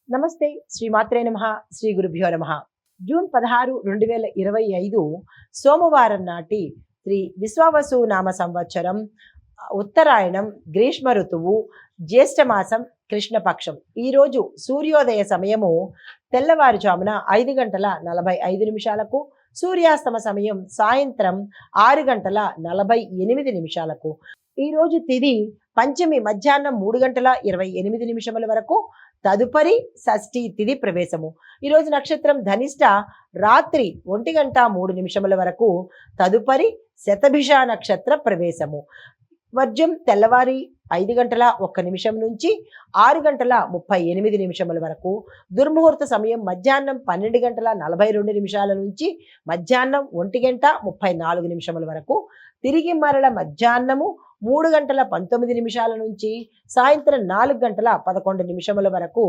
నమస్తే. శ్రీమాత్రే నమః. శ్రీ గురుభ్యో నమః. జూన్ 16, 2025 సోమవారం నాటి శ్రీ విశ్వావసు నామ సంవత్సరం ఉత్తరాయణం గ్రీష్మ ఋతువు జ్యేష్ఠమాసం కృష్ణపక్షం. ఈరోజు సూర్యోదయ సమయము తెల్లవారుజామున 5:45 సూర్యాస్తమ సమయం సాయంత్రం 6:48 ఈరోజు తిథి పంచమి మధ్యాహ్నం 3:28 వరకు. తదుపరి షష్ఠి తిథి ప్రవేశము. ఈరోజు నక్షత్రం ధనిష్ట రాత్రి 1:03 వరకు. తదుపరి శతభిష నక్షత్ర ప్రవేశము. వర్జం తెల్లవారి 5:01 నుంచి 6:38 వరకు. దుర్ముహూర్త సమయం మధ్యాహ్నం 12:42 నుంచి మధ్యాహ్నం 1:34 వరకు. తిరిగి మరల మధ్యాహ్నము 3:19 నుంచి సాయంత్రం 4:11 వరకు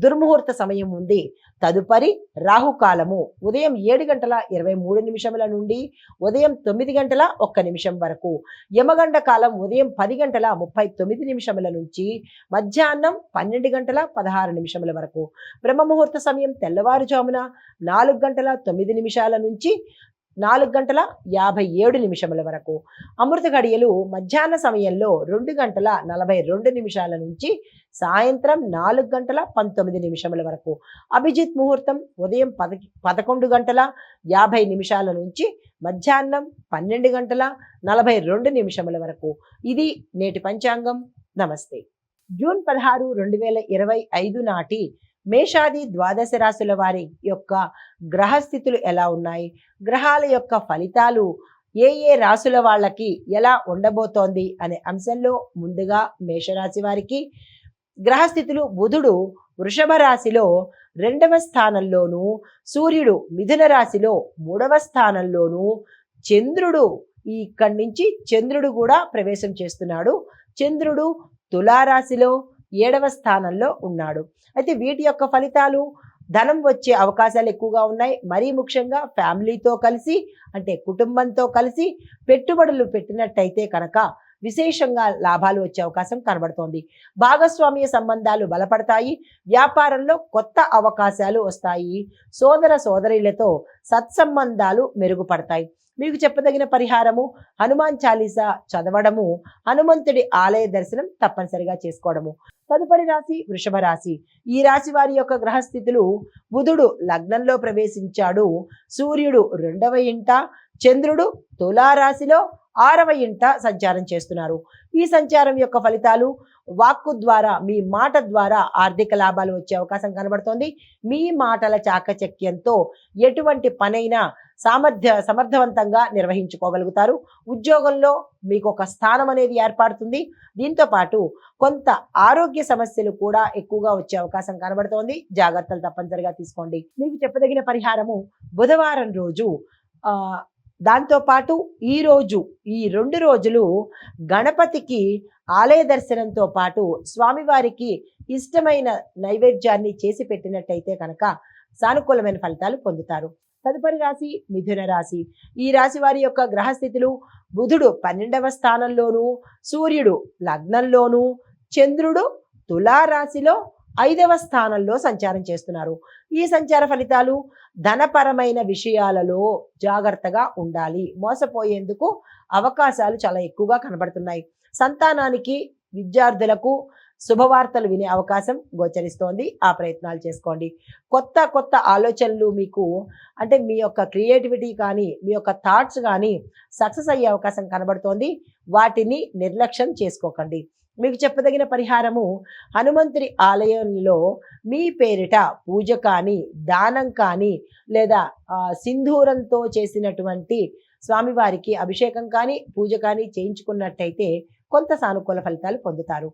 దుర్ముహూర్త సమయం ఉంది. తదుపరి రాహుకాలము ఉదయం 7:23 నుండి ఉదయం 9:01 వరకు. యమగండ కాలం ఉదయం 10:39 నుంచి మధ్యాహ్నం 12:16 వరకు. బ్రహ్మముహూర్త సమయం తెల్లవారుజామున 4:09 నుంచి 4:57 వరకు. అమృత గడియలు మధ్యాహ్న సమయంలో 2:42 నుంచి సాయంత్రం 4:19 వరకు. అభిజిత్ ముహూర్తం ఉదయం 11:50 నుంచి మధ్యాహ్నం 12:42 వరకు. ఇది నేటి పంచాంగం. నమస్తే. జూన్ 16, 2025 నాటి మేషాది ద్వాదశ రాశుల వారి యొక్క గ్రహస్థితులు ఎలా ఉన్నాయి, గ్రహాల యొక్క ఫలితాలు ఏ రాశుల వాళ్ళకి ఎలా ఉండబోతోంది అనే అంశంలో ముందుగా మేషరాశి వారికి గ్రహస్థితులు. బుధుడు వృషభ రాశిలో 2వ స్థానంలోను, సూర్యుడు మిథున రాశిలో 3వ స్థానంలోను, చంద్రుడు ఇక్కడి నుంచి చంద్రుడు కూడా ప్రవేశం చేస్తున్నాడు. చంద్రుడు తులారాశిలో 7వ స్థానంలో ఉన్నాడు. అయితే వీటి యొక్క ఫలితాలు ధనం వచ్చే అవకాశాలు ఎక్కువగా ఉన్నాయి. మరీ ముఖ్యంగా ఫ్యామిలీతో కలిసి అంటే కుటుంబంతో కలిసి పెట్టుబడులు పెట్టినట్టయితే కనుక విశేషంగా లాభాలు వచ్చే అవకాశం కనబడుతోంది. భాగస్వామ్య సంబంధాలు బలపడతాయి. వ్యాపారంలో కొత్త అవకాశాలు వస్తాయి. సోదర సోదరీలతో సత్సంబంధాలు మెరుగుపడతాయి. మీకు చెప్పదగిన పరిహారము హనుమాన్ చాలీసా చదవడము, హనుమంతుడి ఆలయ దర్శనం తప్పనిసరిగా చేసుకోవడము. తదుపరి రాశి వృషభ రాశి. ఈ రాశి వారి యొక్క గ్రహస్థితులు బుధుడు లగ్నంలో ప్రవేశించాడు. సూర్యుడు 2వ ఇంట, చంద్రుడు తులారాశిలో 6వ ఇంట సంచారం చేస్తున్నారు. ఈ సంచారం యొక్క ఫలితాలు వాక్కు ద్వారా, మీ మాట ద్వారా ఆర్థిక లాభాలు వచ్చే అవకాశం కనబడుతోంది. మీ మాటల చాకచక్యంతో ఎటువంటి పనైనా సమర్థవంతంగా నిర్వహించుకోగలుగుతారు. ఉద్యోగంలో మీకు ఒక స్థానం అనేది ఏర్పడుతుంది. దీంతో పాటు కొంత ఆరోగ్య సమస్యలు కూడా ఎక్కువగా వచ్చే అవకాశం కనబడుతోంది. జాగ్రత్తలు తప్పనిసరిగా తీసుకోండి. మీకు చెప్పదగిన పరిహారము బుధవారం రోజు దాంతోపాటు ఈరోజు ఈ 2 రోజులు గణపతికి ఆలయ దర్శనంతో పాటు స్వామివారికి ఇష్టమైన నైవేద్యాన్ని చేసి పెట్టినట్టయితే కనుక సానుకూలమైన ఫలితాలు పొందుతారు. తదుపరి రాశి మిథున రాశి. ఈ రాశి వారి యొక్క గ్రహస్థితులు బుధుడు 12వ స్థానంలోను, సూర్యుడు లగ్నంలోను, చంద్రుడు తులారాశిలో 5వ స్థానంలో సంచారం చేస్తున్నారు. ఈ సంచార ఫలితాలు ధనపరమైన విషయాలలో జాగ్రత్తగా ఉండాలి. మోసపోయేందుకు అవకాశాలు చాలా ఎక్కువగా కనబడుతున్నాయి. సంతానానికి, విద్యార్థులకు శుభవార్తలు వినే అవకాశం గోచరిస్తోంది. ఆ ప్రయత్నాలు చేసుకోండి. కొత్త ఆలోచనలు మీకు అంటే మీ యొక్క క్రియేటివిటీ కానీ, మీ యొక్క థాట్స్ కానీ సక్సెస్ అయ్యే అవకాశం కనబడుతోంది. వాటిని నిర్లక్ష్యం చేసుకోకండి. మీకు చెప్పదగిన పరిహారము హనుమంతుడి ఆలయంలో మీ పేరిట పూజ కానీ, దానం కానీ, లేదా సింధూరంతో చేసినటువంటి స్వామివారికి అభిషేకం కానీ, పూజ కానీ చేయించుకున్నట్టయితే కొంత సానుకూల ఫలితాలు పొందుతారు.